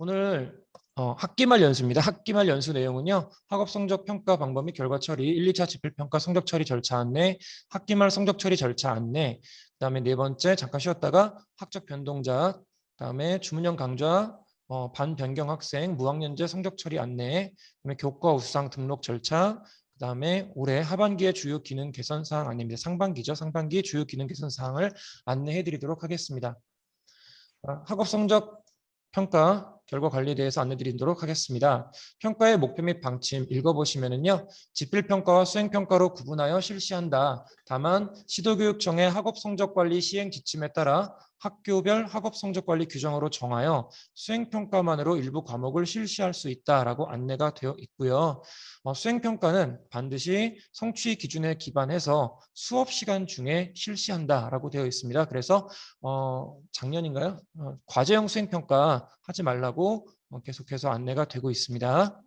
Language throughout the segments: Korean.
오늘 학기말 연수입니다. 학기말 연수 내용은요. 학업 성적 평가 방법 및 결과 처리, 1, 2차 지필 평가 성적 처리 절차 안내, 학기말 성적 처리 절차 안내, 그다음에 네 번째 잠깐 쉬었다가 학적 변동자, 그다음에 주문형 강좌, 반 변경 학생, 무학년제 성적 처리 안내, 그다음에 교과 우수상 등록 절차, 그다음에 올해 하반기의 주요 기능 개선 사항 안내입니다. 상반기죠. 상반기 주요 기능 개선 사항을 안내해 드리도록 하겠습니다. 학업 성적 평가 결과 관리에 대해서 안내드리도록 하겠습니다. 평가의 목표 및 방침 읽어보시면은요. 지필평가와 수행평가로 구분하여 실시한다. 다만 시도교육청의 학업성적관리 시행 지침에 따라 학교별 학업성적관리 규정으로 정하여 수행평가만으로 일부 과목을 실시할 수 있다라고 안내가 되어 있고요. 수행평가는 반드시 성취 기준에 기반해서 수업 시간 중에 실시한다라고 되어 있습니다. 그래서 작년인가요? 과제형 수행평가 하지 말라고 계속해서 안내가 되고 있습니다.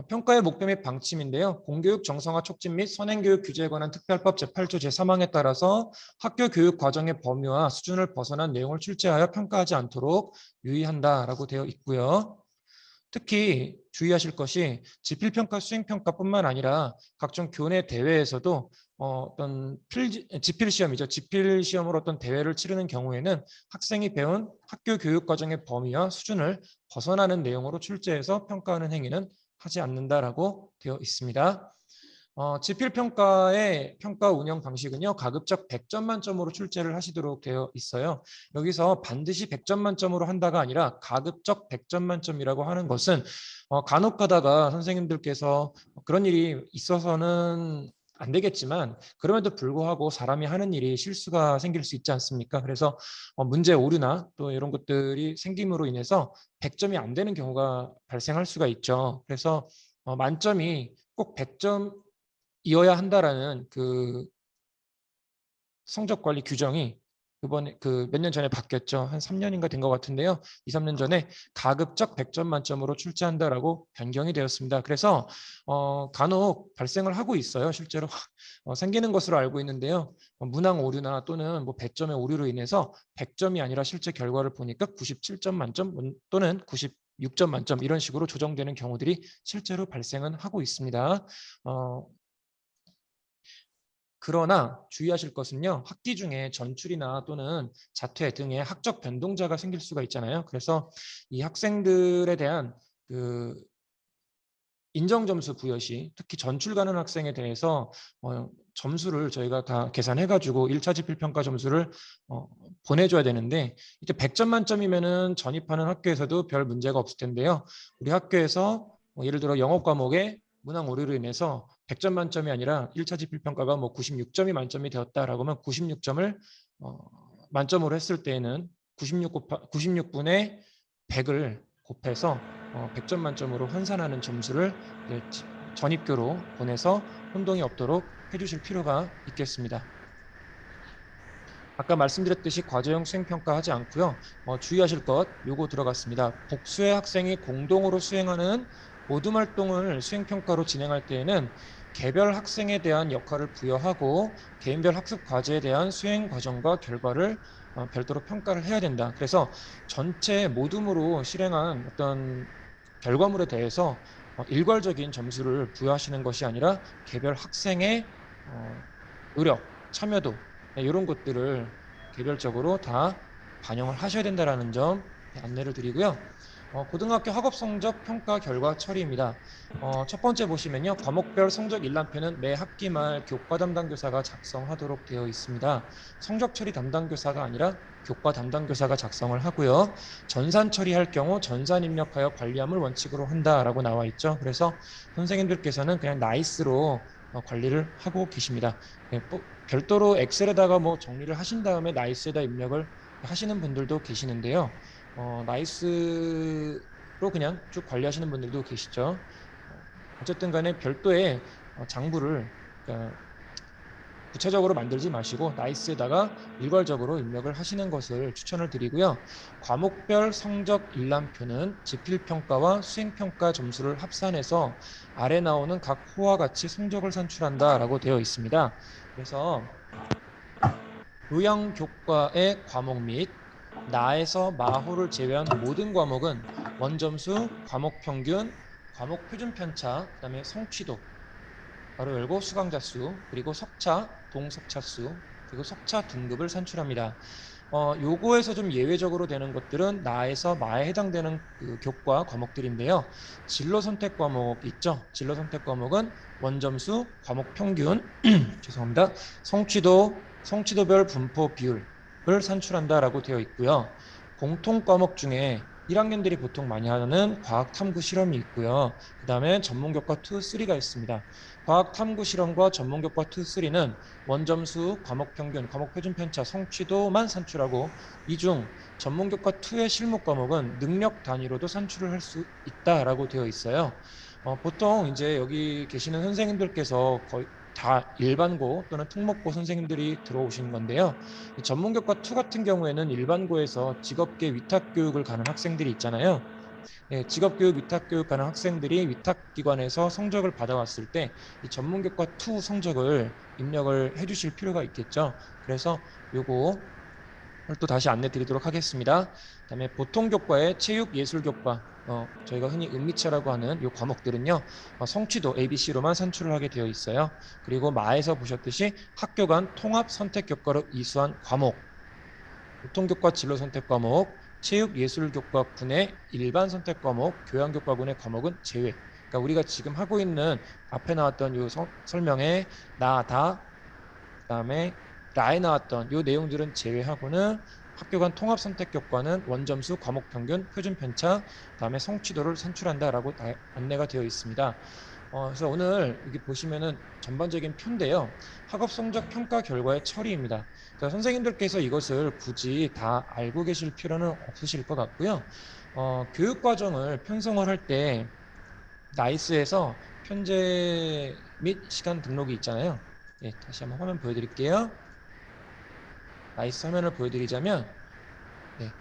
평가의 목표 및 방침인데요. 공교육 정상화 촉진 및 선행교육 규제에 관한 특별법 제8조 제3항에 따라서 학교 교육 과정의 범위와 수준을 벗어난 내용을 출제하여 평가하지 않도록 유의한다라고 되어 있고요. 특히 주의하실 것이 지필평가, 수행평가뿐만 아니라 각종 교내 대회에서도 어떤 지필시험이죠. 지필시험으로 어떤 대회를 치르는 경우에는 학생이 배운 학교 교육 과정의 범위와 수준을 벗어나는 내용으로 출제해서 평가하는 행위는 하지 않는다라고 되어 있습니다. 지필평가의 평가 운영 방식은요. 가급적 100점 만점으로 출제를 하시도록 되어 있어요. 여기서 반드시 100점 만점으로 한다가 아니라 가급적 100점 만점이라고 하는 것은 간혹 가다가 선생님들께서 그런 일이 있어서는 안 되겠지만 그럼에도 불구하고 사람이 하는 일이 실수가 생길 수 있지 않습니까? 그래서 문제 오류나 또 이런 것들이 생김으로 인해서 100점이 안 되는 경우가 발생할 수가 있죠. 그래서 만점이 꼭 100점 이어야 한다라는 그 성적 관리 규정이 이번에 그 몇 년 전에 바뀌었죠. 한 3년인가 된 것 같은데요. 2, 3년 전에 가급적 100점 만점으로 출제한다라고 변경이 되었습니다. 그래서 간혹 발생을 하고 있어요. 실제로 생기는 것으로 알고 있는데요. 문항 오류나 또는 뭐 배점의 오류로 인해서 100점이 아니라 실제 결과를 보니까 97점 만점 또는 96점 만점 이런 식으로 조정되는 경우들이 실제로 발생은 하고 있습니다. 그러나 주의하실 것은요. 학기 중에 전출이나 또는 자퇴 등의 학적 변동자가 생길 수가 있잖아요. 그래서 이 학생들에 대한 그 인정 점수 부여 시 특히 전출 가는 학생에 대해서 점수를 저희가 다 계산해 가지고 1차 지필 평가 점수를 보내줘야 되는데 이때 100점 만점이면은 전입하는 학교에서도 별 문제가 없을 텐데요. 우리 학교에서 예를 들어 영어 과목에 문항 오류로 인해서 100점 만점이 아니라 1차 지필 평가가 뭐 96점이 만점이 되었다라고 하면 96점을 만점으로 했을 때에는 96분의 100을 곱해서 100점 만점으로 환산하는 점수를 전입교로 보내서 혼동이 없도록 해주실 필요가 있겠습니다. 아까 말씀드렸듯이 과제형 수행평가 하지 않고요. 주의하실 것 요거 들어갔습니다. 복수의 학생이 공동으로 수행하는 모둠 활동을 수행평가로 진행할 때에는 개별 학생에 대한 역할을 부여하고 개인별 학습 과제에 대한 수행 과정과 결과를 별도로 평가를 해야 된다. 그래서 전체 모둠으로 실행한 어떤 결과물에 대해서 일괄적인 점수를 부여하시는 것이 아니라 개별 학생의 노력, 참여도 이런 것들을 개별적으로 다 반영을 하셔야 된다는 점 안내를 드리고요. 고등학교 학업성적 평가 결과 처리입니다. 첫 번째 보시면요. 과목별 성적 일람표는 매 학기 말 교과 담당 교사가 작성하도록 되어 있습니다. 성적 처리 담당 교사가 아니라 교과 담당 교사가 작성을 하고요. 전산 처리할 경우 전산 입력하여 관리함을 원칙으로 한다라고 나와 있죠. 그래서 선생님들께서는 그냥 나이스로 관리를 하고 계십니다. 별도로 엑셀에다가 뭐 정리를 하신 다음에 나이스에다 입력을 하시는 분들도 계시는데요. 나이스로 그냥 쭉 관리하시는 분들도 계시죠. 어쨌든 간에 별도의 장부를 구체적으로 만들지 마시고 나이스에다가 일괄적으로 입력을 하시는 것을 추천을 드리고요. 과목별 성적 일람표는 지필평가와 수행평가 점수를 합산해서 아래 나오는 각 호와 같이 성적을 산출한다라고 되어 있습니다. 그래서 요양교과의 과목 및 나에서 마호를 제외한 모든 과목은 원점수, 과목 평균, 과목 표준 편차, 그다음에 성취도, 바로 열고 수강자 수, 그리고 석차, 동석차 수, 그리고 석차 등급을 산출합니다. 요거에서 좀 예외적으로 되는 것들은 나에서 마에 해당되는 그 교과 과목들인데요. 진로 선택 과목 있죠? 진로 선택 과목은 원점수, 과목 평균, 죄송합니다. 성취도별 분포 비율을 산출한다라고 되어 있고요. 공통 과목 중에 1학년들이 보통 많이 하는 과학 탐구 실험이 있고요. 그다음에 전문 교과 2, 3가 있습니다. 과학 탐구 실험과 전문 교과 2, 3는 원점수, 과목 평균, 과목 표준 편차, 성취도만 산출하고 이 중 전문 교과 2의 실무 과목은 능력 단위로도 산출을 할 수 있다라고 되어 있어요. 보통 이제 여기 계시는 선생님들께서 거의 다 일반고 또는 특목고 선생님들이 들어오신 건데요. 이 전문교과 2 같은 경우에는 일반고에서 직업계 위탁교육을 가는 학생들이 있잖아요. 예, 직업교육 위탁교육 가는 학생들이 위탁기관에서 성적을 받아왔을 때 이 전문교과 2 성적을 입력을 해주실 필요가 있겠죠. 그래서 요거 또 다시 안내 드리도록 하겠습니다. 그다음에 보통 교과의 체육 예술 교과 저희가 흔히 은미체라고 하는 이 과목들은요. 성취도 ABC로만 산출을 하게 되어 있어요. 그리고 마에서 보셨듯이 학교 간 통합 선택 교과로 이수한 과목, 보통 교과 진로 선택 과목, 체육 예술 교과군의 일반 선택 과목, 교양 교과군의 과목은 제외. 그러니까 우리가 지금 하고 있는 앞에 나왔던 요 설명에 나, 다, 그다음에 라에 나왔던 요 내용들은 제외하고는 학교 간 통합 선택 교과는 원점수, 과목 평균, 표준 편차, 그다음에 성취도를 산출한다라고 안내가 되어 있습니다. 그래서 오늘 여기 보시면은 전반적인 표인데요. 학업 성적 평가 결과의 처리입니다. 그러니까 선생님들께서 이것을 굳이 다 알고 계실 필요는 없으실 것 같고요. 교육 과정을 편성을 할 때 나이스에서 편제 및 시간 등록이 있잖아요. 예, 다시 한번 화면 보여드릴게요. 나이스 화면을 보여드리자면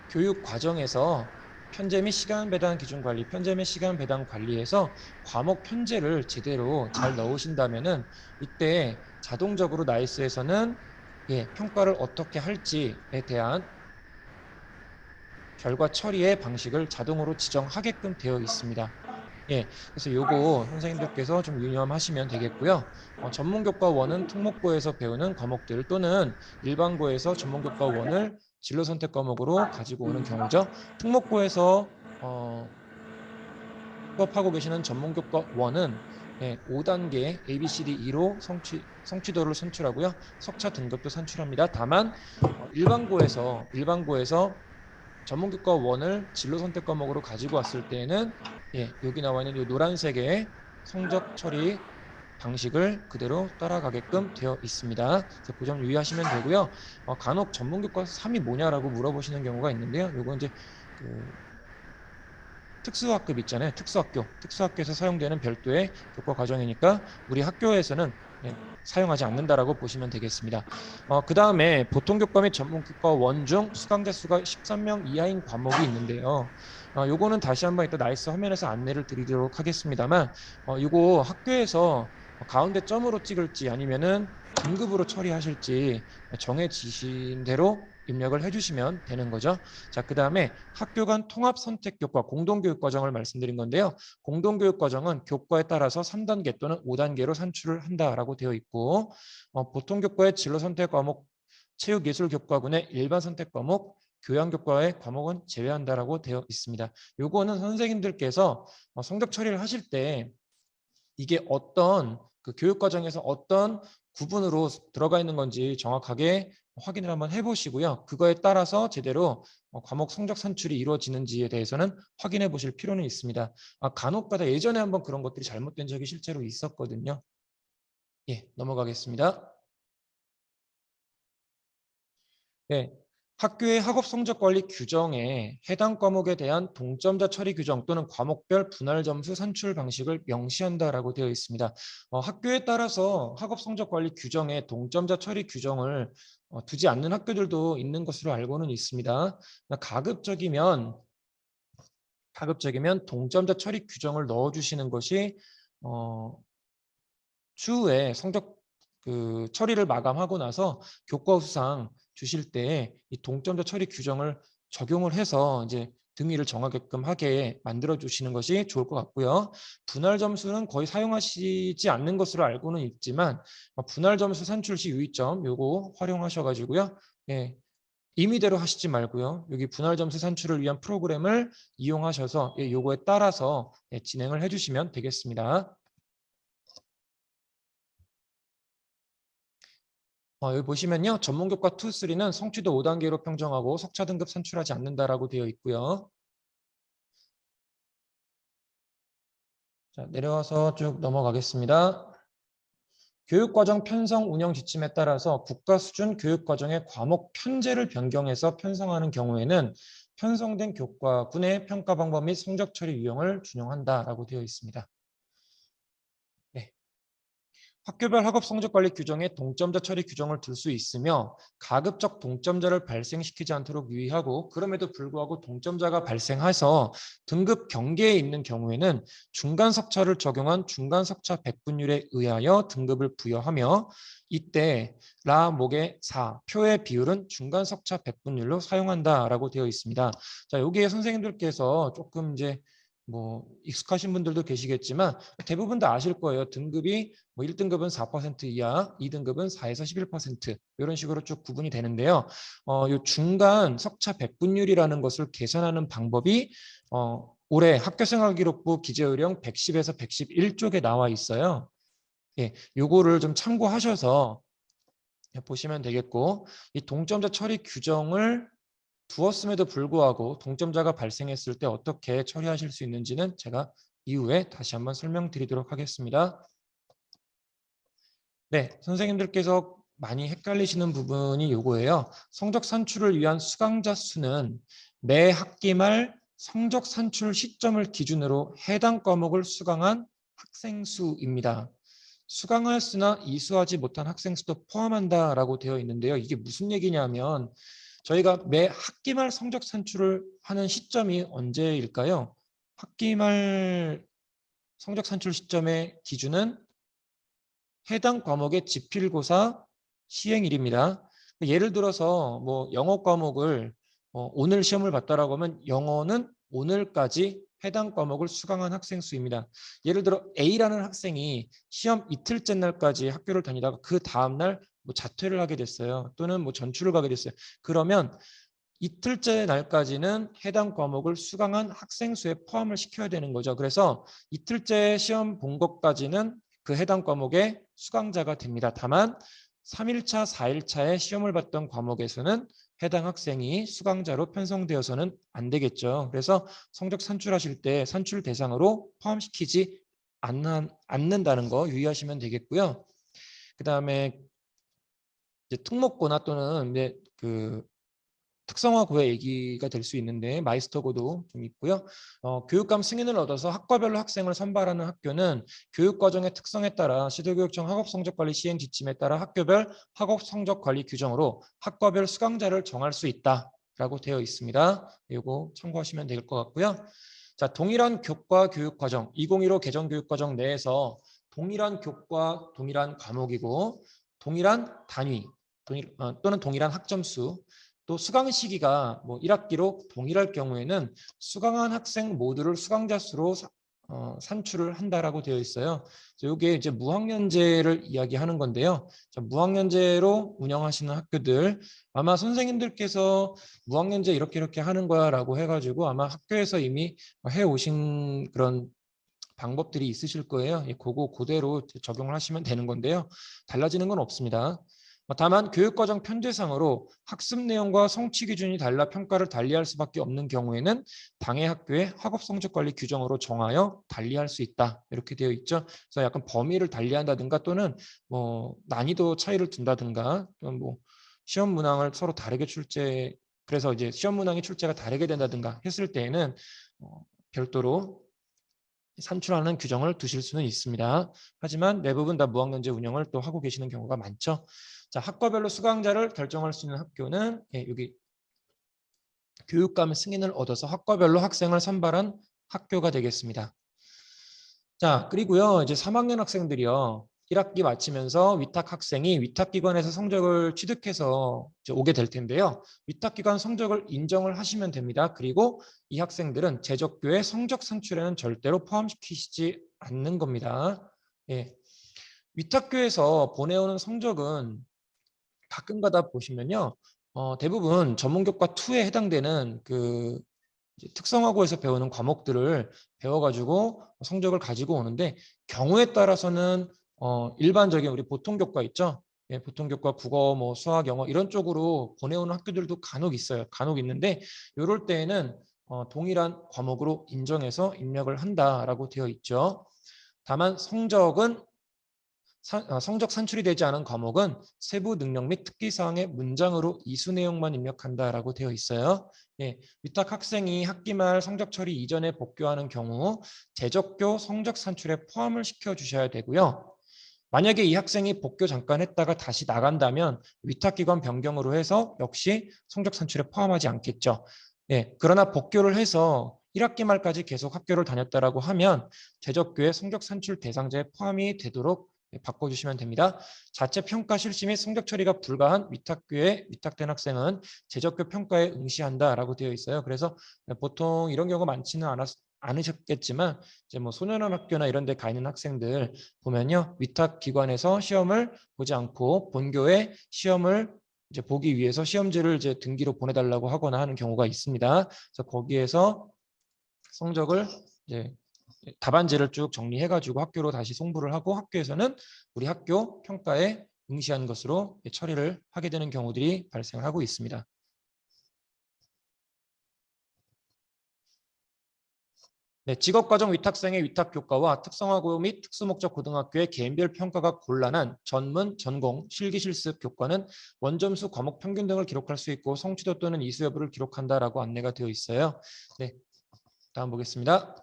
교육 과정에서 편제 및 시간 배당 기준 관리, 편제 및 시간 배당 관리에서 과목 편제를 제대로 잘 넣으신다면은 이때 자동적으로 나이스에서는 평가를 어떻게 할지에 대한 결과 처리의 방식을 자동으로 지정하게끔 되어 있습니다. 예, 그래서 요거 선생님들께서 좀 유념하시면 되겠고요. 전문교과 1은 특목고에서 배우는 과목들 또는 일반고에서 전문교과 1을 진로 선택 과목으로 가지고 오는 경우죠. 특목고에서 수업하고 계시는 전문교과 1은 5단계 ABCD2로 성취도를 산출하고요. 석차 등급도 산출합니다. 다만 일반고에서 전문교과 1을 진로 선택 과목으로 가지고 왔을 때에는 여기 나와 있는 이 노란색의 성적 처리 방식을 그대로 따라가게끔 되어 있습니다. 그래서 그 점 유의하시면 되고요. 간혹 전문교과 3이 뭐냐라고 물어보시는 경우가 있는데요. 요거 이제 그 특수학급 있잖아요. 특수학교에서 사용되는 별도의 교과 과정이니까 우리 학교에서는 사용하지 않는다라고 보시면 되겠습니다. 그 다음에 보통 교과 및 전문 교과 1 중 수강자 수가 13명 이하인 과목이 있는데요. 요거는 다시 한번 이따 나이스 화면에서 안내를 드리도록 하겠습니다만 요거 학교에서 가운데 점으로 찍을지 아니면은 등급으로 처리하실지 정해지신 대로 입력을 해주시면 되는 거죠. 자, 그 다음에 학교 간 통합 선택 교과 공동교육 과정을 말씀드린 건데요. 공동교육 과정은 교과에 따라서 3단계 또는 5단계로 산출을 한다라고 되어 있고 보통 교과의 진로 선택 과목, 체육 예술 교과군의 일반 선택 과목, 교양 교과의 과목은 제외한다라고 되어 있습니다. 요거는 선생님들께서 성적 처리를 하실 때 이게 어떤 그 교육 과정에서 어떤 구분으로 들어가 있는 건지 정확하게 확인을 한번 해보시고요. 그거에 따라서 제대로 과목 성적 산출이 이루어지는지에 대해서는 확인해 보실 필요는 있습니다. 간혹가다 예전에 한번 그런 것들이 잘못된 적이 실제로 있었거든요. 예, 넘어가겠습니다. 네, 학교의 학업 성적 관리 규정에 해당 과목에 대한 동점자 처리 규정 또는 과목별 분할 점수 산출 방식을 명시한다라고 되어 있습니다. 학교에 따라서 학업 성적 관리 규정에 동점자 처리 규정을 두지 않는 학교들도 있는 것으로 알고는 있습니다. 가급적이면 동점자 처리 규정을 넣어주시는 것이 어, 추후에 성적 그 처리를 마감하고 나서 교과 수상 주실 때 이 동점자 처리 규정을 적용을 해서 이제 등위를 정하게끔 하게 만들어 주시는 것이 좋을 것 같고요. 분할 점수는 거의 사용하시지 않는 것으로 알고는 있지만 분할 점수 산출 시 유의점 요거 활용하셔 가지고요. 예. 임의대로 하시지 말고요. 여기 분할 점수 산출을 위한 프로그램을 이용하셔서 요거에 따라서 진행을 해 주시면 되겠습니다. 여기 보시면요. 전문교과 2, 3는 성취도 5단계로 평정하고 석차 등급 산출하지 않는다라고 되어 있고요. 자, 내려와서 쭉 넘어가겠습니다. 교육과정 편성 운영 지침에 따라서 국가 수준 교육과정의 과목 편제를 변경해서 편성하는 경우에는 편성된 교과군의 평가 방법 및 성적 처리 유형을 준용한다라고 되어 있습니다. 네. 학교별 학업 성적 관리 규정에 동점자 처리 규정을 둘 수 있으며 가급적 동점자를 발생시키지 않도록 유의하고 그럼에도 불구하고 동점자가 발생해서 등급 경계에 있는 경우에는 중간 석차를 적용한 중간 석차 백분율에 의하여 등급을 부여하며 이때 라 목의 4 표의 비율은 중간 석차 백분율로 사용한다라고 되어 있습니다. 자, 여기에 선생님들께서 조금 이제 뭐 익숙하신 분들도 계시겠지만 대부분 다 아실 거예요. 등급이 뭐 1등급은 4% 이하, 2등급은 4에서 11% 이런 식으로 쭉 구분이 되는데요. 요 중간 석차 백분율이라는 것을 계산하는 방법이 올해 학교생활기록부 기재요령 110에서 111쪽에 나와 있어요. 예, 요거를 좀 참고하셔서 보시면 되겠고 이 동점자 처리 규정을 두었음에도 불구하고 동점자가 발생했을 때 어떻게 처리하실 수 있는지는 제가 이후에 다시 한번 설명드리도록 하겠습니다. 네, 선생님들께서 많이 헷갈리시는 부분이 요거예요. 성적 산출을 위한 수강자 수는 매 학기 말 성적 산출 시점을 기준으로 해당 과목을 수강한 학생 수입니다. 수강할 수나 이수하지 못한 학생 수도 포함한다라고 되어 있는데요. 이게 무슨 얘기냐면 저희가 매 학기 말 성적 산출을 하는 시점이 언제일까요? 학기 말 성적 산출 시점의 기준은 해당 과목의 지필고사 시행일입니다. 예를 들어서 뭐 영어 과목을 오늘 시험을 봤다라고 하면 영어는 오늘까지 해당 과목을 수강한 학생 수입니다. 예를 들어 A라는 학생이 시험 이틀째 날까지 학교를 다니다가 그 다음 날 뭐 자퇴를 하게 됐어요. 또는 뭐 전출을 가게 됐어요. 그러면 이틀째 날까지는 해당 과목을 수강한 학생 수에 포함을 시켜야 되는 거죠. 그래서 이틀째 시험 본 것까지는 그 해당 과목의 수강자가 됩니다. 다만 3일차, 4일차에 시험을 봤던 과목에서는 해당 학생이 수강자로 편성되어서는 안 되겠죠. 그래서 성적 산출하실 때 산출 대상으로 포함시키지 않는다는 거 유의하시면 되겠고요. 그 다음에 특목고나 또는 이제 그 특성화고의 얘기가 될 수 있는데 마이스터고도 좀 있고요. 교육감 승인을 얻어서 학과별로 학생을 선발하는 학교는 교육과정의 특성에 따라 시도교육청 학업성적관리 시행 지침에 따라 학교별 학업성적관리 규정으로 학과별 수강자를 정할 수 있다라고 되어 있습니다. 이거 참고하시면 될 것 같고요. 자, 동일한 교과 교육과정 2015 개정교육과정 내에서 동일한 교과 동일한 과목이고 동일한 단위 또는 동일한 학점수 또 수강 시기가 뭐 1학기로 동일할 경우에는 수강한 학생 모두를 수강자 수로 산출을 한다라고 되어 있어요. 이게 이제 무학년제를 이야기하는 건데요. 무학년제로 운영하시는 학교들 아마 선생님들께서 무학년제 이렇게 하는 거야라고 해가지고 아마 학교에서 이미 해오신 그런 방법들이 있으실 거예요. 그거 그대로 적용을 하시면 되는 건데요. 달라지는 건 없습니다. 다만 교육과정 편제상으로 학습 내용과 성취 기준이 달라 평가를 달리할 수밖에 없는 경우에는 당해 학교의 학업성적관리 규정으로 정하여 달리할 수 있다. 이렇게 되어 있죠. 그래서 약간 범위를 달리한다든가 또는 뭐 난이도 차이를 둔다든가 또는 뭐 시험 문항을 서로 다르게 출제 그래서 이제 시험 문항의 출제가 다르게 된다든가 했을 때에는 별도로 산출하는 규정을 두실 수는 있습니다. 하지만 대부분 다 무학년제 운영을 또 하고 계시는 경우가 많죠. 자, 학과별로 수강자를 결정할 수 있는 학교는 여기 교육감 승인을 얻어서 학과별로 학생을 선발한 학교가 되겠습니다. 자, 그리고요. 이제 3학년 학생들이요. 1학기 마치면서 위탁 학생이 위탁기관에서 성적을 취득해서 이제 오게 될 텐데요. 위탁기관 성적을 인정을 하시면 됩니다. 그리고 이 학생들은 제적교의 성적 산출에는 절대로 포함시키시지 않는 겁니다. 예. 위탁교에서 보내오는 성적은 가끔가다 보시면요. 대부분 전문교과 2에 해당되는 그 이제 특성화고에서 배우는 과목들을 배워가지고 성적을 가지고 오는데 경우에 따라서는 일반적인 우리 보통교과 있죠. 예, 보통교과 국어, 뭐 수학, 영어 이런 쪽으로 보내오는 학교들도 간혹 있어요. 간혹 있는데 이럴 때에는 동일한 과목으로 인정해서 입력을 한다라고 되어 있죠. 다만 성적 산출이 되지 않은 과목은 세부 능력 및 특기 사항의 문장으로 이수 내용만 입력한다라고 되어 있어요. 예, 위탁 학생이 학기 말 성적 처리 이전에 복교하는 경우 제적교 성적 산출에 포함을 시켜 주셔야 되고요. 만약에 이 학생이 복교 잠깐 했다가 다시 나간다면 위탁기관 변경으로 해서 역시 성적 산출에 포함하지 않겠죠. 예, 그러나 복교를 해서 1학기 말까지 계속 학교를 다녔다라고 하면 제적교의 성적 산출 대상자에 포함이 되도록 바꿔주시면 됩니다. 자체 평가 실시 및 성적 처리가 불가한 위탁교에 위탁된 학생은 제적교 평가에 응시한다라고 되어 있어요. 그래서 보통 이런 경우가 많지는 않으셨겠지만 이제 뭐 소년원 학교나 이런 데 가 있는 학생들 보면요. 위탁 기관에서 시험을 보지 않고 본교에 시험을 이제 보기 위해서 시험지를 이제 등기로 보내달라고 하거나 하는 경우가 있습니다. 그래서 거기에서 성적을 이제 답안지를 쭉 정리해가지고 학교로 다시 송부를 하고 학교에서는 우리 학교 평가에 응시한 것으로 처리를 하게 되는 경우들이 발생을 하고 있습니다. 네, 직업과정 위탁생의 위탁교과와 특성화고 및 특수목적 고등학교의 개인별 평가가 곤란한 전문, 전공, 실기실습 교과는 원점수, 과목 평균 등을 기록할 수 있고 성취도 또는 이수 여부를 기록한다라고 안내가 되어 있어요. 네, 다음 보겠습니다.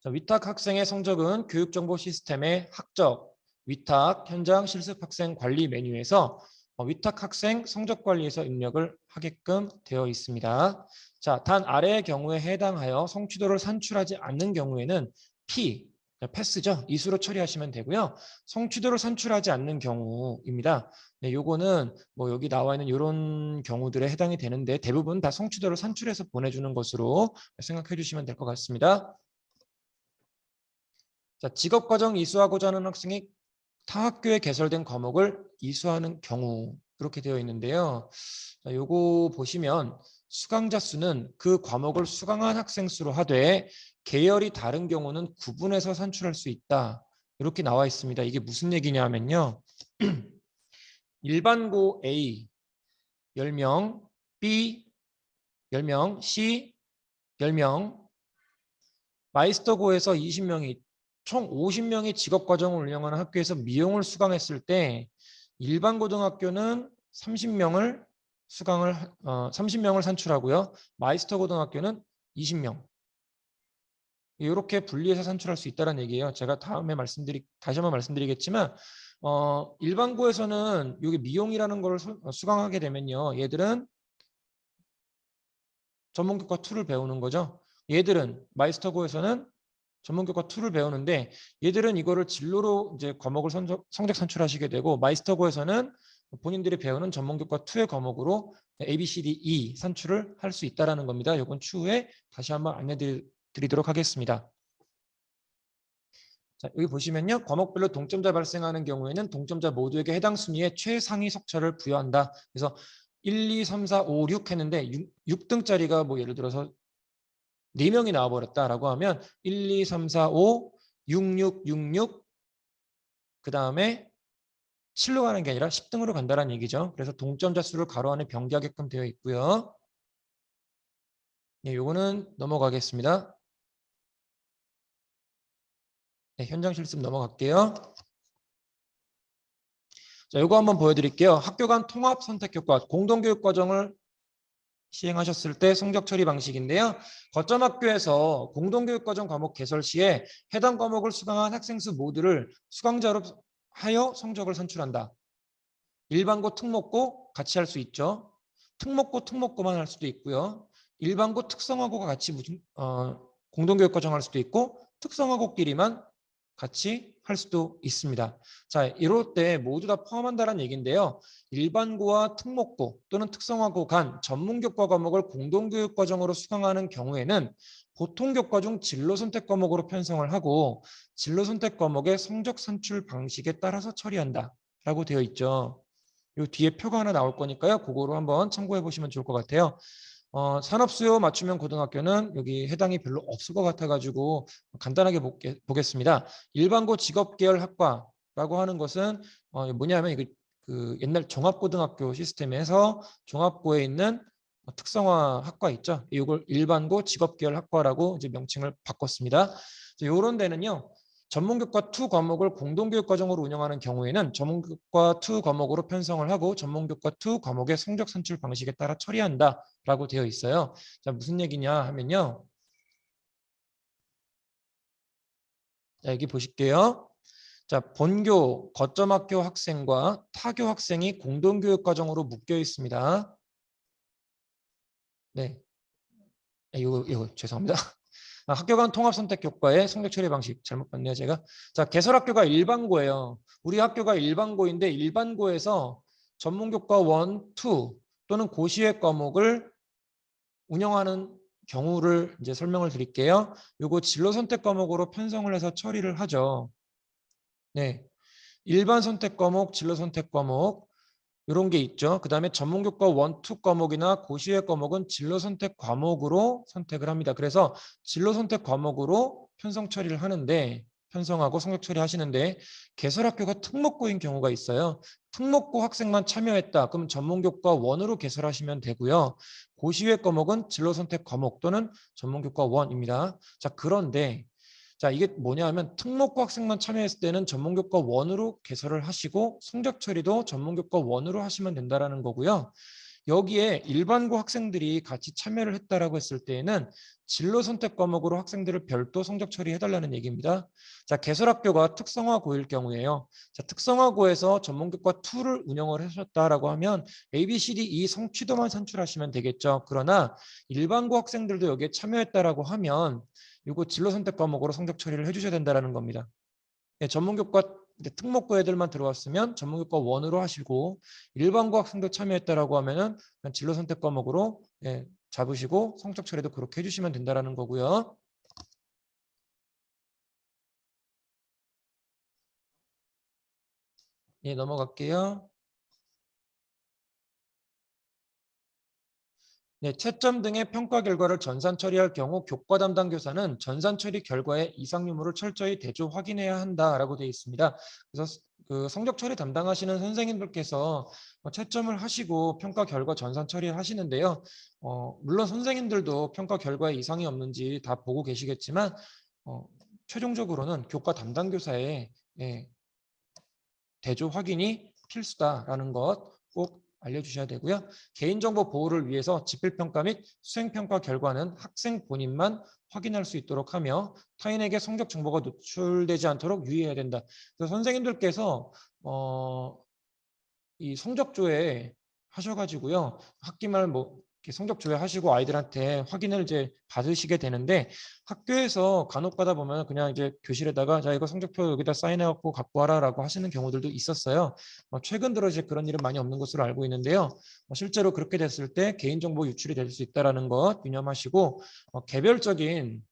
자, 위탁 학생의 성적은 교육정보 시스템의 학적, 위탁, 현장 실습 학생 관리 메뉴에서 위탁 학생 성적 관리에서 입력을 하게끔 되어 있습니다. 자, 단 아래의 경우에 해당하여 성취도를 산출하지 않는 경우에는 P, 패스죠. 이수로 처리하시면 되고요. 성취도를 산출하지 않는 경우입니다. 네, 요거는 뭐 여기 나와 있는 이런 경우들에 해당이 되는데 대부분 다 성취도를 산출해서 보내주는 것으로 생각해 주시면 될 것 같습니다. 자, 직업과정 이수하고자 하는 학생이 타 학교에 개설된 과목을 이수하는 경우 이렇게 되어 있는데요. 자, 요거 보시면 수강자 수는 그 과목을 수강한 학생 수로 하되 계열이 다른 경우는 구분해서 산출할 수 있다. 이렇게 나와 있습니다. 이게 무슨 얘기냐면요. 일반고 A 10명, B 10명, C 10명, 마이스터고에서 20명이 총 50명이 직업과정을 운영하는 학교에서 미용을 수강했을 때 일반 고등학교는 30명을 산출하고요. 마이스터 고등학교는 20명. 이렇게 분리해서 산출할 수 있다는 얘기예요. 제가 다시 한번 말씀드리겠지만 일반고에서는 여기 미용이라는 걸 수강하게 되면요. 얘들은 전문교과 2를 배우는 거죠. 얘들은 마이스터고에서는 전문교과 2를 배우는데 얘들은 이거를 진로로 이제 과목을 성적 산출하시게 되고 마이스터고에서는 본인들이 배우는 전문교과 2의 과목으로 A, B, C, D, E 산출을 할 수 있다는 겁니다. 이건 추후에 다시 한번 안내 드리도록 하겠습니다. 자, 여기 보시면요. 과목별로 동점자 발생하는 경우에는 동점자 모두에게 해당 순위의 최상위 석차를 부여한다. 그래서 1, 2, 3, 4, 5, 6 했는데 6등짜리가 뭐 예를 들어서 4명이 나와버렸다라고 하면 1, 2, 3, 4, 5, 6, 6, 6, 6, 그 다음에 7로 가는 게 아니라 10등으로 간다는 얘기죠. 그래서 동점자 수를 가로 안에 병기하게끔 되어 있고요. 네, 요거는 넘어가겠습니다. 네, 현장 실습 넘어갈게요. 자, 요거 한번 보여드릴게요. 학교 간 통합 선택 교과, 공동교육 과정을 시행하셨을 때 성적 처리 방식인데요. 거점 학교에서 공동교육과정 과목 개설 시에 해당 과목을 수강한 학생 수 모두를 수강자로 하여 성적을 산출한다. 일반고, 특목고 같이 할 수 있죠. 특목고, 특목고만 할 수도 있고요. 일반고, 특성화고가 같이 공동교육과정 할 수도 있고 특성화고끼리만 같이 할 수도 있습니다. 자, 이럴 때 모두 다 포함한다는 얘기인데요. 일반고와 특목고 또는 특성화고 간 전문교과 과목을 공동교육 과정으로 수강하는 경우에는 보통 교과 중 진로 선택 과목으로 편성을 하고 진로 선택 과목의 성적 산출 방식에 따라서 처리한다라고 되어 있죠. 요 뒤에 표가 하나 나올 거니까요. 그거로 한번 참고해 보시면 좋을 것 같아요. 산업수요 맞춤형 고등학교는 여기 해당이 별로 없을 것 같아가지고 간단하게 보겠습니다. 일반고 직업계열 학과라고 하는 것은 뭐냐면 이거 그 옛날 종합고등학교 시스템에서 종합고에 있는 특성화 학과 있죠. 이걸 일반고 직업계열 학과라고 이제 명칭을 바꿨습니다. 이런 데는요. 전문교과 2 과목을 공동교육 과정으로 운영하는 경우에는 전문교과 2 과목으로 편성을 하고 전문교과 2 과목의 성적 산출 방식에 따라 처리한다라고 되어 있어요. 자, 무슨 얘기냐 하면요. 자, 여기 보실게요. 자, 본교, 거점학교 학생과 타교 학생이 공동교육 과정으로 묶여 있습니다. 네. 이거 죄송합니다. 학교 간 통합 선택 교과의 성적 처리 방식 잘못 봤네요, 제가. 자, 개설학교가 일반고예요. 우리 학교가 일반고인데 일반고에서 전문교과 1, 2 또는 고시의 과목을 운영하는 경우를 이제 설명을 드릴게요. 요거 진로 선택 과목으로 편성을 해서 처리를 하죠. 네. 일반 선택 과목, 진로 선택 과목 이런 게 있죠. 그 다음에 전문교과 1, 2 과목이나 고시의 과목은 진로 선택 과목으로 선택을 합니다. 그래서 진로 선택 과목으로 편성 처리를 하는데 편성하고 성적 처리하시는데 개설학교가 특목고인 경우가 있어요. 특목고 학생만 참여했다. 그럼 전문교과 1으로 개설하시면 되고요. 고시의 과목은 진로 선택 과목 또는 전문교과 1입니다. 자, 그런데 자, 이게 뭐냐면 특목고 학생만 참여했을 때는 전문교과 1으로 개설을 하시고 성적 처리도 전문교과 1으로 하시면 된다라는 거고요. 여기에 일반고 학생들이 같이 참여를 했다라고 했을 때에는 진로 선택 과목으로 학생들을 별도 성적 처리해달라는 얘기입니다. 자, 개설학교가 특성화고일 경우에요. 자, 특성화고에서 전문교과 2를 운영을 하셨다라고 하면 A, B, C, D, E 성취도만 산출하시면 되겠죠. 그러나 일반고 학생들도 여기에 참여했다라고 하면 이거 진로 선택 과목으로 성적 처리를 해주셔야 된다는 겁니다. 예, 전문교과 특목고 애들만 들어왔으면 전문교과 1으로 하시고 일반고 학생도 참여했다라고 하면은 그냥 진로 선택 과목으로 잡으시고 성적 처리도 그렇게 해주시면 된다는 거고요. 예, 넘어갈게요. 네, 채점 등의 평가 결과를 전산 처리할 경우 교과 담당 교사는 전산 처리 결과의 이상 유무를 철저히 대조 확인해야 한다라고 되어 있습니다. 그래서 그 성적 처리 담당하시는 선생님들께서 채점을 하시고 평가 결과 전산 처리를 하시는데요. 물론 선생님들도 평가 결과에 이상이 없는지 다 보고 계시겠지만 최종적으로는 교과 담당 교사의 대조 확인이 필수다라는 것 꼭 알려주셔야 되고요. 개인정보 보호를 위해서 지필평가 및 수행평가 결과는 학생 본인만 확인할 수 있도록 하며 타인에게 성적 정보가 노출되지 않도록 유의해야 된다. 그래서 선생님들께서 이 성적 조회 하셔가지고요. 학기말 뭐 이렇게 성적 조회하시고 아이들한테 확인을 이제 받으시게 되는데 학교에서 간혹 가다 보면 그냥 이제 교실에다가 자 이거 성적표 여기다 사인해갖고 갖고 와라라고 하시는 경우들도 있었어요. 최근 들어 이제 그런 일은 많이 없는 것으로 알고 있는데요. 실제로 그렇게 됐을 때 개인정보 유출이 될 수 있다는 것 유념하시고 개별적인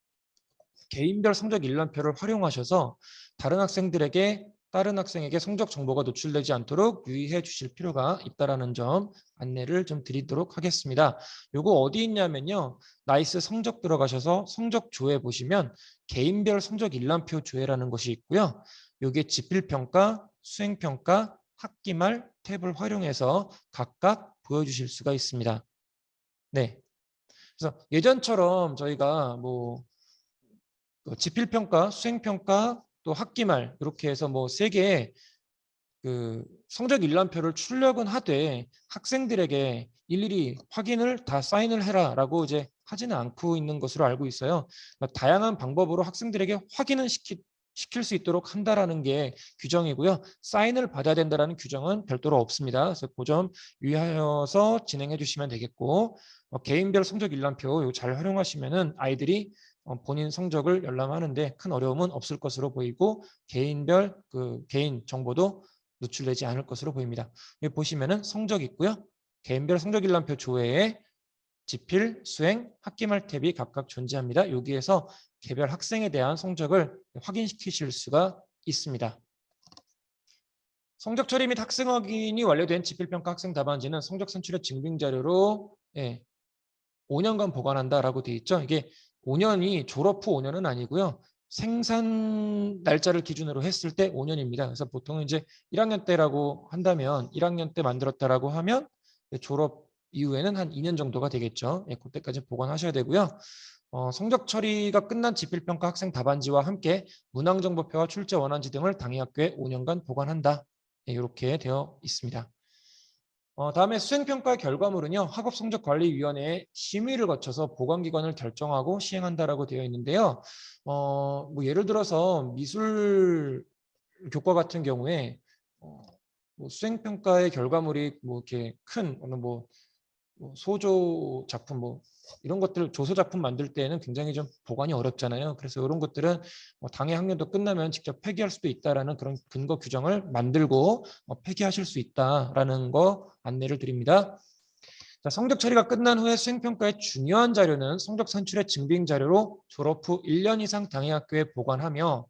개인별 성적 일람표를 활용하셔서 다른 학생에게 성적 정보가 노출되지 않도록 유의해 주실 필요가 있다는 점 안내를 좀 드리도록 하겠습니다. 요거 어디 있냐면요. 나이스 성적 들어가셔서 성적 조회 보시면 개인별 성적 일람표 조회라는 것이 있고요. 요게 지필평가, 수행평가, 학기말 탭을 활용해서 각각 보여주실 수가 있습니다. 네. 그래서 예전처럼 저희가 뭐 지필평가, 수행평가, 또 학기말 이렇게 해서 뭐 세 개의 그 성적 일람표를 출력은 하되 학생들에게 일일이 확인을 다 사인을 해라라고 이제 하지는 않고 있는 것으로 알고 있어요. 그러니까 다양한 방법으로 학생들에게 확인은 시킬 수 있도록 한다라는 게 규정이고요. 사인을 받아야 된다라는 규정은 별도로 없습니다. 그래서 그 점 유의하여서 진행해 주시면 되겠고 개인별 성적 일람표 잘 활용하시면은 아이들이 본인 성적을 열람하는데 큰 어려움은 없을 것으로 보이고 개인별 개인 정보도 노출되지 않을 것으로 보입니다. 여기 보시면은 성적 있고요. 개인별 성적 일람표 조회에 지필, 수행, 학기말 탭이 각각 존재합니다. 여기에서 개별 학생에 대한 성적을 확인시키실 수가 있습니다. 성적 처리 및 학생 확인이 완료된 지필평가 학생 답안지는 성적 산출의 증빙자료로 5년간 보관한다라고 되어 있죠. 이게 5년이 졸업 후 5년은 아니고요. 생산 날짜를 기준으로 했을 때 5년입니다. 그래서 보통 이제 1학년 때라고 한다면 1학년 때 만들었다라고 하면 졸업 이후에는 한 2년 정도가 되겠죠. 그때까지 보관하셔야 되고요. 성적 처리가 끝난 지필평가 학생 답안지와 함께 문항정보표와 출제 원안지 등을 당해 학교에 5년간 보관한다. 이렇게 되어 있습니다. 다음에 수행평가의 결과물은요. 학업성적관리위원회의 심의를 거쳐서 보관기관을 결정하고 시행한다라고 되어 있는데요. 뭐 예를 들어서 미술 교과 같은 경우에 뭐 수행평가의 결과물이 뭐 이렇게 큰 어느 뭐 소조 작품 뭐 이런 것들 조소 작품 만들 때에는 굉장히 좀 보관이 어렵잖아요. 그래서 이런 것들은 당해 학년도 끝나면 직접 폐기할 수도 있다라는 그런 근거 규정을 만들고 폐기하실 수 있다라는 거 안내를 드립니다. 자, 성적 처리가 끝난 후에 수행평가의 중요한 자료는 성적 산출의 증빙 자료로 졸업 후 1년 이상 당해 학교에 보관하며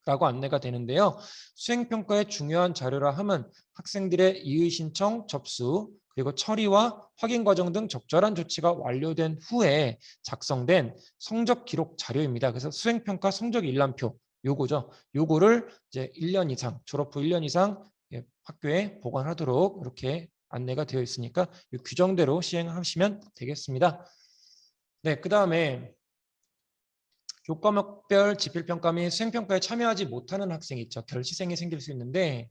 라고 안내가 되는데요. 수행평가의 중요한 자료라 함은 학생들의 이의 신청, 접수, 그리고 처리와 확인 과정 등 적절한 조치가 완료된 후에 작성된 성적 기록 자료입니다. 그래서 수행평가 성적 일람표 요거죠. 요거를 이제 1년 이상, 졸업 후 1년 이상 학교에 보관하도록 이렇게 안내가 되어 있으니까 이 규정대로 시행하시면 되겠습니다. 네, 그다음에 교과목별 지필평가 및 수행평가에 참여하지 못하는 학생이 있죠. 결시생이 생길 수 있는데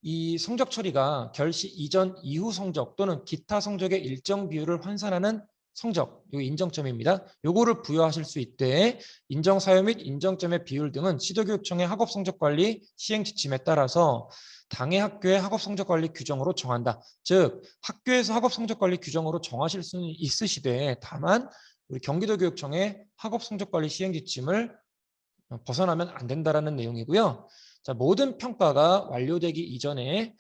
이 성적 처리가 결시 이전 이후 성적 또는 기타 성적의 일정 비율을 환산하는 성적, 이 인정점입니다. 요거를 부여하실 수 있대 인정 사유 및 인정점의 비율 등은 시도교육청의 학업성적관리 시행 지침에 따라서 당해 학교의 학업성적관리 규정으로 정한다. 즉 학교에서 학업성적관리 규정으로 정하실 수는 있으시되 다만 우리 경기도교육청의 학업성적관리 시행 지침을 벗어나면 안 된다라는 내용이고요. 자, 모든 평가가 완료되기 이전에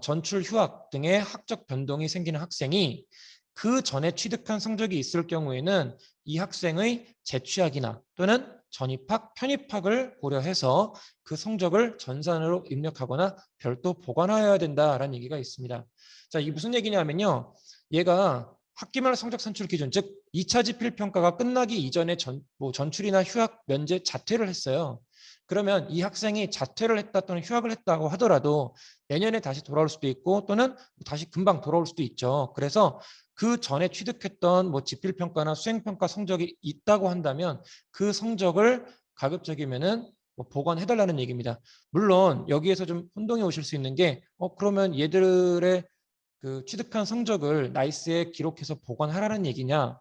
전출, 휴학 등의 학적 변동이 생기는 학생이 그 전에 취득한 성적이 있을 경우에는 이 학생의 재취학이나 또는 전입학, 편입학을 고려해서 그 성적을 전산으로 입력하거나 별도 보관하여야 된다라는 얘기가 있습니다. 자, 이게 무슨 얘기냐면요. 얘가 학기말 성적 산출 기준, 즉 2차 지필 평가가 끝나기 이전에 전출이나 휴학, 면제, 자퇴를 했어요. 그러면 이 학생이 자퇴를 했다 또는 휴학을 했다고 하더라도 내년에 다시 돌아올 수도 있고 또는 다시 금방 돌아올 수도 있죠. 그래서 그 전에 취득했던 뭐 지필평가나 수행평가 성적이 있다고 한다면 그 성적을 가급적이면은 보관해달라는 얘기입니다. 물론 여기에서 좀 혼동이 오실 수 있는 게 그러면 얘들의 그 취득한 성적을 나이스에 기록해서 보관하라는 얘기냐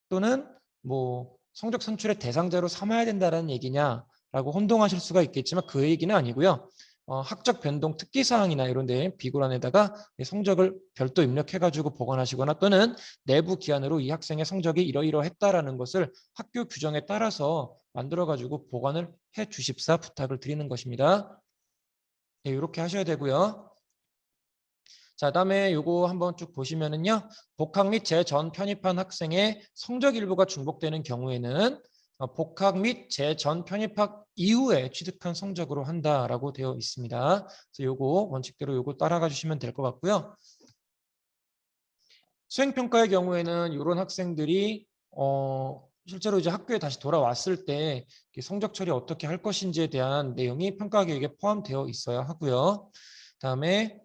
또는 뭐 성적 산출의 대상자로 삼아야 된다는 얘기냐라고 혼동하실 수가 있겠지만 그 얘기는 아니고요. 학적 변동 특기사항이나 이런 데 비고란에다가 성적을 별도 입력해가지고 보관하시거나 또는 내부 기한으로 이 학생의 성적이 이러이러했다라는 것을 학교 규정에 따라서 만들어가지고 보관을 해 주십사 부탁을 드리는 것입니다. 네, 이렇게 하셔야 되고요. 자, 다음에 요거 한번 쭉 보시면은요. 복학 및 재전 편입한 학생의 성적 일부가 중복되는 경우에는 복학 및 재전 편입학 이후에 취득한 성적으로 한다라고 되어 있습니다. 그래서 요거 원칙대로 요거 따라가 주시면 될 것 같고요. 수행평가의 경우에는 이런 학생들이 실제로 이제 학교에 다시 돌아왔을 때 성적 처리 어떻게 할 것인지에 대한 내용이 평가 계획에 포함되어 있어야 하고요. 다음에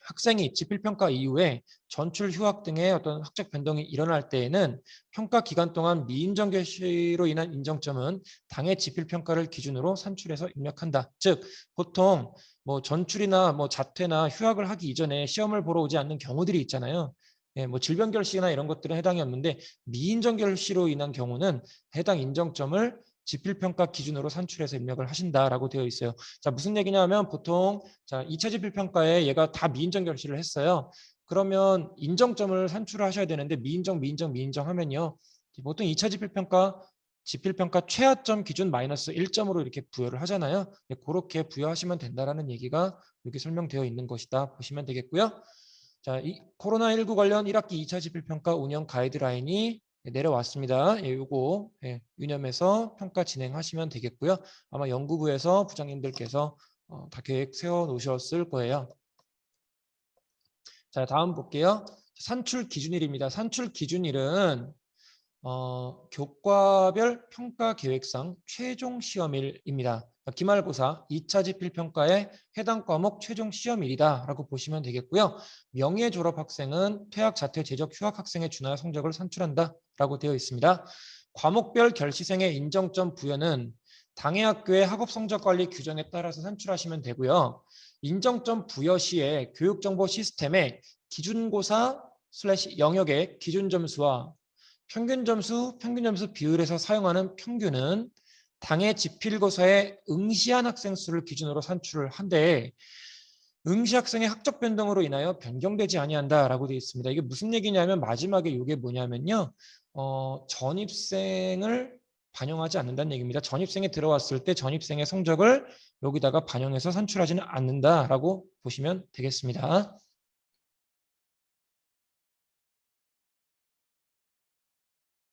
학생이 지필평가 이후에 전출 휴학 등의 어떤 학적 변동이 일어날 때에는 평가 기간 동안 미인정 결시로 인한 인정점은 당해 지필평가를 기준으로 산출해서 입력한다. 즉 보통 뭐 전출이나 뭐 자퇴나 휴학을 하기 이전에 시험을 보러 오지 않는 경우들이 있잖아요. 예, 뭐 질병 결시나 이런 것들은 해당이 없는데 미인정 결시로 인한 경우는 해당 인정점을 지필평가 기준으로 산출해서 입력을 하신다라고 되어 있어요. 자, 무슨 얘기냐면 보통 자, 2차 지필평가에 얘가 다 미인정 결시를 했어요. 그러면 인정점을 산출을 하셔야 되는데 미인정 하면요. 보통 2차 지필평가 최하점 기준 마이너스 1점으로 이렇게 부여를 하잖아요. 그렇게 부여하시면 된다라는 얘기가 여기 설명되어 있는 것이다 보시면 되겠고요. 자, 이 코로나19 관련 1학기 2차 지필평가 운영 가이드라인이 내려왔습니다. 요거 유념해서 평가 진행하시면 되겠고요. 아마 연구부에서 부장님들께서 다 계획 세워 놓으셨을 거예요. 자, 다음 볼게요. 산출 기준일입니다. 산출 기준일은 교과별 평가 계획상 최종 시험일입니다. 기말고사 2차 지필평가의 해당 과목 최종 시험일이다라고 보시면 되겠고요. 명예 졸업 학생은 퇴학, 자퇴, 재적, 휴학 학생에 준하여 성적을 산출한다라고 되어 있습니다. 과목별 결시생의 인정점 부여는 당해 학교의 학업 성적 관리 규정에 따라서 산출하시면 되고요. 인정점 부여 시에 교육정보 시스템에 기준고사 / 영역의 기준 점수와 평균 점수 비율에서 사용하는 평균은 당해 지필고사에 응시한 학생 수를 기준으로 산출을 한데 응시 학생의 학적 변동으로 인하여 변경되지 아니한다라고 되어 있습니다. 이게 무슨 얘기냐면 마지막에 이게 뭐냐면요. 전입생을 반영하지 않는다는 얘기입니다. 전입생이 들어왔을 때 전입생의 성적을 여기다가 반영해서 산출하지는 않는다라고 보시면 되겠습니다.